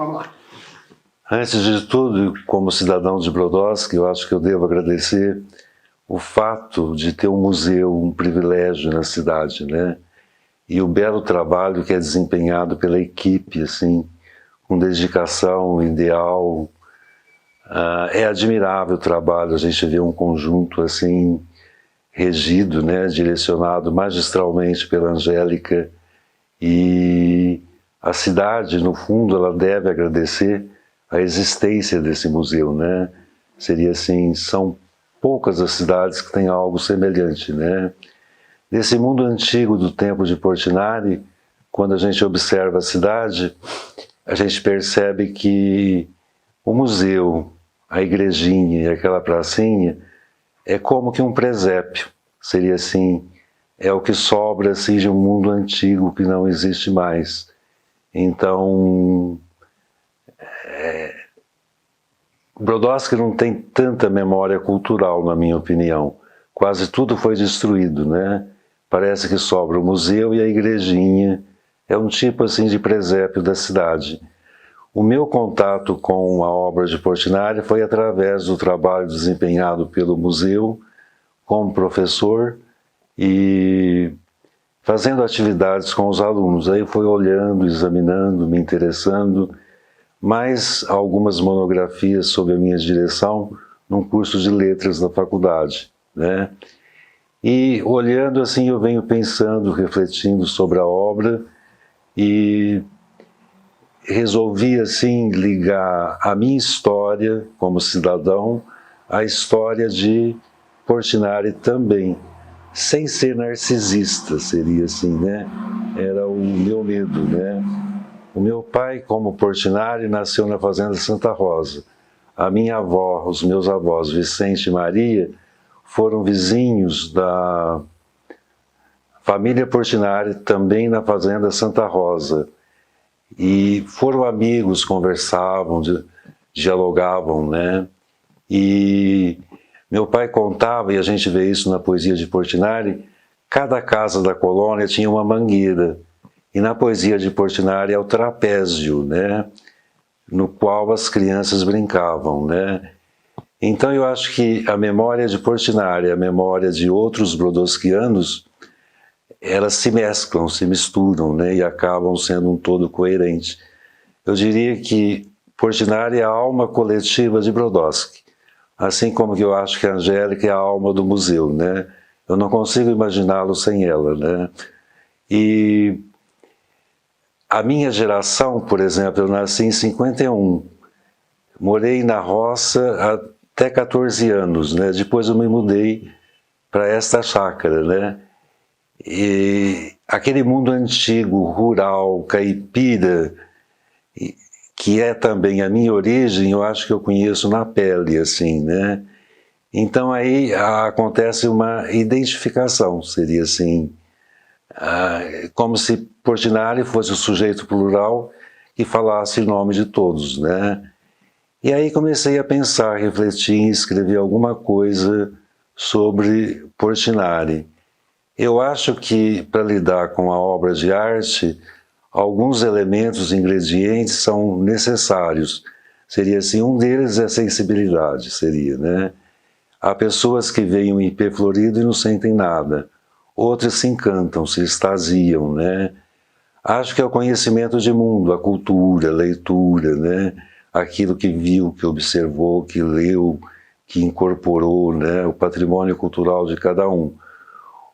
Vamos lá. Antes de tudo, como cidadão de Brodowski, eu acho que eu devo agradecer o fato de ter um museu, um privilégio na cidade, né? E o belo trabalho que é desempenhado pela equipe, assim, com dedicação, ideal. É admirável o trabalho, a gente vê um conjunto assim, regido, né? Direcionado magistralmente pela Angélica. E a cidade, no fundo, ela deve agradecer a existência desse museu, né? Seria assim, são poucas as cidades que têm algo semelhante, né? Nesse mundo antigo do tempo de Portinari, quando a gente observa a cidade, a gente percebe que o museu, a igrejinha e aquela pracinha é como que um presépio. Seria assim, é o que sobra assim, de um mundo antigo que não existe mais. Então, Brodowski não tem tanta memória cultural, na minha opinião. Quase tudo foi destruído, né? Parece que sobra o museu e a igrejinha. É um tipo assim de presépio da cidade. O meu contato com a obra de Portinari foi através do trabalho desempenhado pelo museu como professor e fazendo atividades com os alunos. Aí foi olhando, examinando, me interessando, mais algumas monografias sob a minha direção num curso de letras da faculdade, né? E olhando assim eu venho pensando, refletindo sobre a obra e resolvi assim ligar a minha história como cidadão à história de Portinari também, sem ser narcisista, seria assim, né? Era o meu medo, né? O meu pai, como Portinari, nasceu na fazenda Santa Rosa. A minha avó, os meus avós, Vicente e Maria, foram vizinhos da família Portinari, também na fazenda Santa Rosa. E foram amigos, conversavam, dialogavam, né? E meu pai contava, e a gente vê isso na poesia de Portinari, cada casa da colônia tinha uma mangueira. E na poesia de Portinari é o trapézio, né? No qual as crianças brincavam, né? Então eu acho que a memória de Portinari, a memória de outros brodowskianos, elas se mesclam, se misturam, né? E acabam sendo um todo coerente. Eu diria que Portinari é a alma coletiva de Brodowski, assim como que eu acho que a Angélica é a alma do museu, né? Eu não consigo imaginá-lo sem ela, né? E a minha geração, por exemplo, eu nasci em 51, morei na roça até 14 anos, né? Depois eu me mudei para esta chácara, né? E aquele mundo antigo, rural, caipira, que é também a minha origem, eu acho que eu conheço na pele, assim, né? Então aí acontece uma identificação, seria assim, como se Portinari fosse o sujeito plural que falasse em nome de todos, né? E aí comecei a pensar, refletir, escrever alguma coisa sobre Portinari. Eu acho que para lidar com a obra de arte, alguns elementos, ingredientes são necessários. Seria assim, um deles é a sensibilidade, seria, né? Há pessoas que veem um ipê florido e não sentem nada. Outras se encantam, se extasiam, né? Acho que é o conhecimento de mundo, a cultura, a leitura, né? Aquilo que viu, que observou, que leu, que incorporou, né? O patrimônio cultural de cada um.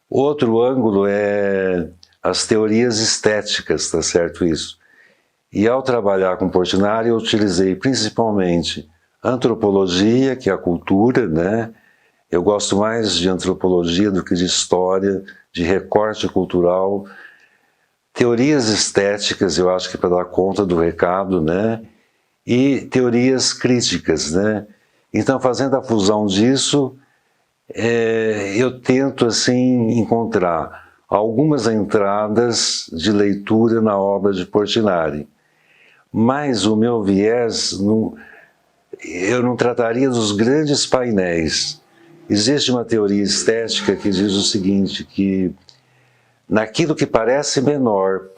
Outro ângulo é as teorias estéticas, tá certo isso? E ao trabalhar com Portinari, eu utilizei principalmente antropologia, que é a cultura, né? Eu gosto mais de antropologia do que de história, de recorte cultural. Teorias estéticas, eu acho que para dar conta do recado, né? E teorias críticas, né? Então, fazendo a fusão disso, eu tento assim encontrar algumas entradas de leitura na obra de Portinari, mas o meu viés, eu não trataria dos grandes painéis. Existe uma teoria estética que diz o seguinte, que naquilo que parece menor,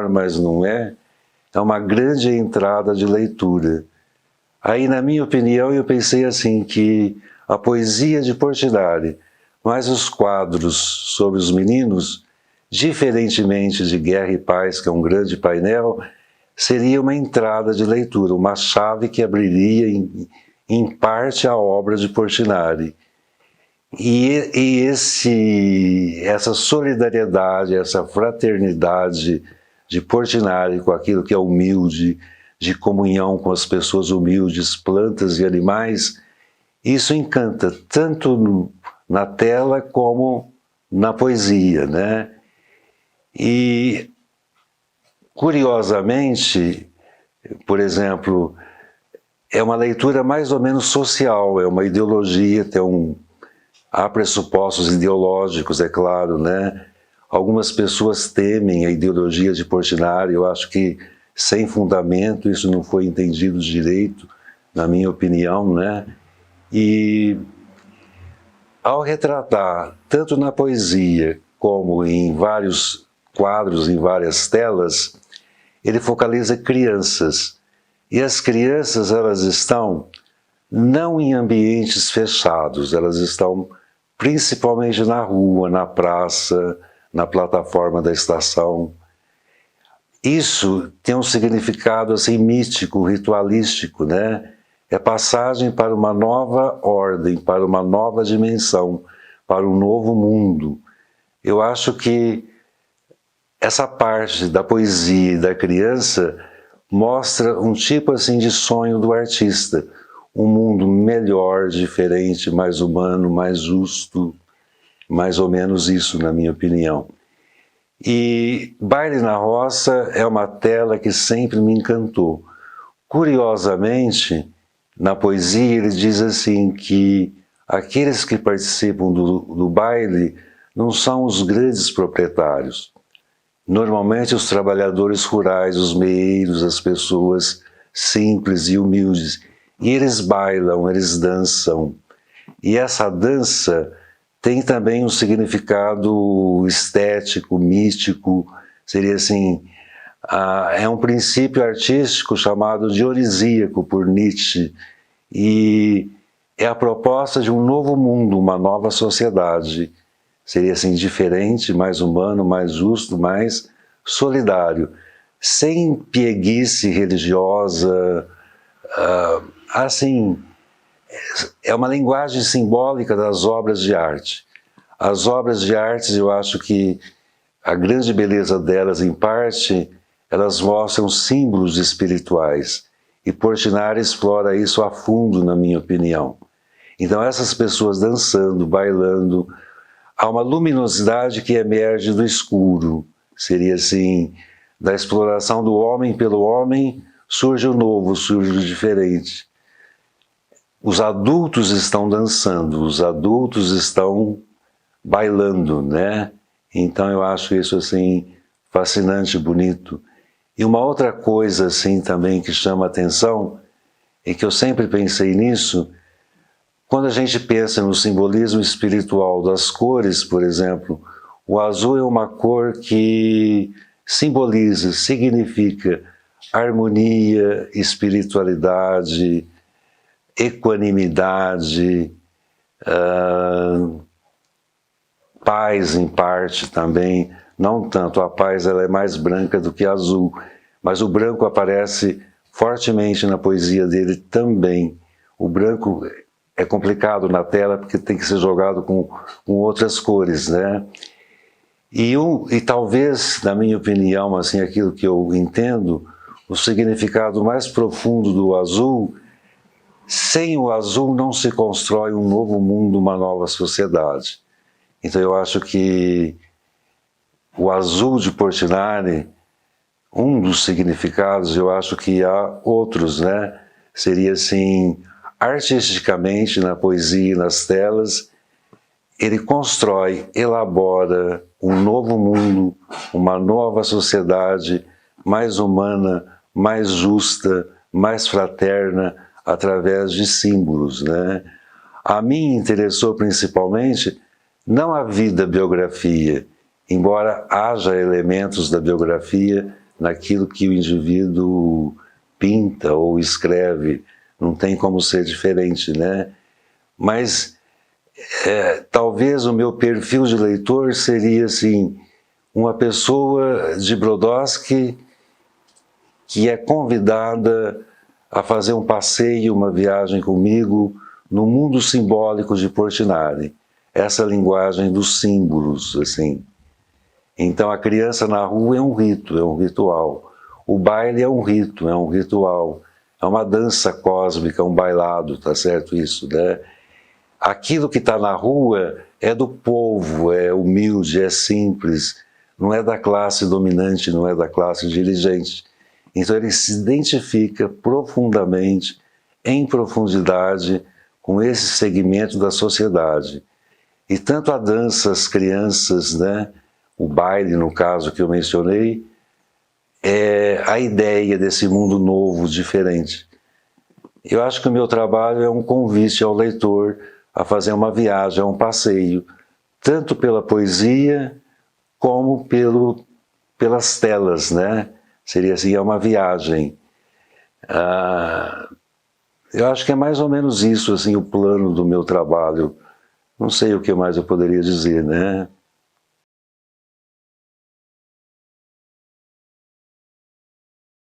mas não é, é uma grande entrada de leitura. Aí, na minha opinião, eu pensei assim, que a poesia de Portinari, mais os quadros sobre os meninos, diferentemente de Guerra e Paz, que é um grande painel, seria uma entrada de leitura, uma chave que abriria em parte a obra de Portinari. E essa solidariedade, essa fraternidade de Portinari com aquilo que é humilde, de comunhão com as pessoas humildes, plantas e animais, isso encanta tanto na tela como na poesia, né? E, curiosamente, por exemplo, é uma leitura mais ou menos social, é uma ideologia, há pressupostos ideológicos, é claro, né? Algumas pessoas temem a ideologia de Portinari, eu acho que sem fundamento, isso não foi entendido direito, na minha opinião, né? E ao retratar, tanto na poesia como em vários quadros, em várias telas, ele focaliza crianças. E as crianças, elas estão não em ambientes fechados, elas estão principalmente na rua, na praça, na plataforma da estação. Isso tem um significado assim místico, ritualístico, né? É passagem para uma nova ordem, para uma nova dimensão, para um novo mundo. Eu acho que essa parte da poesia e da criança mostra um tipo assim de sonho do artista, um mundo melhor, diferente, mais humano, mais justo, mais ou menos isso, na minha opinião. E Baile na Roça é uma tela que sempre me encantou. Curiosamente, na poesia ele diz assim que aqueles que participam do baile não são os grandes proprietários. Normalmente os trabalhadores rurais, os meeiros, as pessoas simples e humildes. E eles bailam, eles dançam. E essa dança tem também um significado estético, místico, seria assim, é um princípio artístico chamado dionisíaco por Nietzsche, e é a proposta de um novo mundo, uma nova sociedade, seria assim, diferente, mais humano, mais justo, mais solidário, sem pieguice religiosa, assim, é uma linguagem simbólica das obras de arte. As obras de arte, eu acho que a grande beleza delas, em parte, elas mostram símbolos espirituais. E Portinari explora isso a fundo, na minha opinião. Então, essas pessoas dançando, bailando, há uma luminosidade que emerge do escuro. Seria assim, da exploração do homem pelo homem, surge o novo, surge o diferente. Os adultos estão dançando, os adultos estão bailando, né? Então eu acho isso assim fascinante, bonito. E uma outra coisa assim também que chama a atenção, e que eu sempre pensei nisso, quando a gente pensa no simbolismo espiritual das cores, por exemplo, o azul é uma cor que simboliza, significa harmonia, espiritualidade, equanimidade, paz em parte também, não tanto, a paz ela é mais branca do que azul, mas o branco aparece fortemente na poesia dele também. O branco é complicado na tela porque tem que ser jogado com outras cores, né? E talvez, na minha opinião, assim, aquilo que eu entendo, o significado mais profundo do azul, sem o azul não se constrói um novo mundo, uma nova sociedade. Então eu acho que o azul de Portinari, um dos significados, eu acho que há outros, né? Seria assim, artisticamente, na poesia e nas telas, ele constrói, elabora um novo mundo, uma nova sociedade mais humana, mais justa, mais fraterna, através de símbolos, né? A mim interessou principalmente não a vida, a biografia, embora haja elementos da biografia naquilo que o indivíduo pinta ou escreve, não tem como ser diferente, né? Mas talvez o meu perfil de leitor seria assim, uma pessoa de Brodowski que é convidada a fazer um passeio, uma viagem comigo no mundo simbólico de Portinari. Essa linguagem dos símbolos, assim. Então a criança na rua é um rito, é um ritual. O baile é um rito, é um ritual. É uma dança cósmica, um bailado, tá certo isso, né? Aquilo que está na rua é do povo, é humilde, é simples, não é da classe dominante, não é da classe dirigente. Então ele se identifica profundamente, em profundidade, com esse segmento da sociedade. E tanto a dança, as crianças, né, o baile, no caso que eu mencionei, é a ideia desse mundo novo, diferente. Eu acho que o meu trabalho é um convite ao leitor a fazer uma viagem, um passeio, tanto pela poesia como pelas telas, né? Seria assim, é uma viagem. Eu acho que é mais ou menos isso, assim, o plano do meu trabalho. Não sei o que mais eu poderia dizer, né?